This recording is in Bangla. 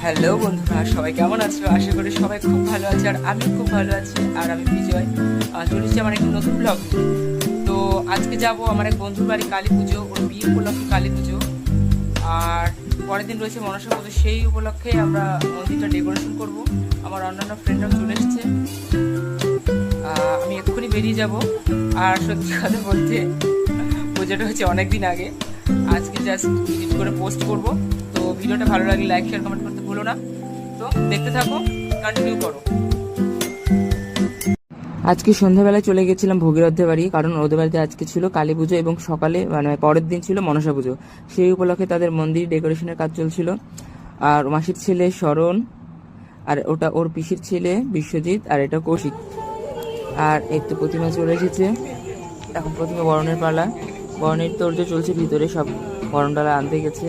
হ্যালো বন্ধুরা, সবাই কেমন আছো? আশা করি সবাই খুব ভালো আছে, আর আমি খুব ভালো আছি। আর আমি বিজয় চলেছি আমার একটি নতুন ব্লগ। তো আজকে যাব আমার এক বন্ধুর বাড়ি, কালী পুজো, ওর বিয়ে উপলক্ষে কালী পুজো। আর পরের দিন রয়েছে মনসা পুজো, সেই উপলক্ষে আমরা মন্দিরটা ডেকোরেশন করব। আমার অন্যান্য ফ্রেন্ডরাও চলে এসেছে। আমি এক্ষুনি বেরিয়ে যাব। আর সত্যি কথা বলতে পুজোটা হচ্ছে অনেক দিন আগে, আজকে জাস্ট এডিট করে পোস্ট করব। তো ভিডিওটা ভালো লাগলে লাইক শেয়ার কমেন্ট করতে ভুলো না। তো দেখতে থাকো, কন্টিনিউ করো। আজকে সন্ধ্যাবেলায় চলে গেছিলাম ভগীরথদের বাড়ি, কারণ ওদের বাড়িতে আজকে ছিল কালী পুজো এবং সকালে মানে পরের দিন ছিল মনসা পুজো। সেই উপলক্ষে তাদের মন্দির ডেকোরেশনের কাজ চলছিল। আর মাসির ছেলে শরণ, আর ওটা ওর পিসির ছেলে বিশ্বজিৎ, আর এটা কৌশিক। আর এই তো প্রতিমা চলে এসেছে। এখন প্রতিমা বরণের পালা, বরণের তোড়জোড় চলছে ভিতরে, সব বরণ ডালা আনতে গেছে।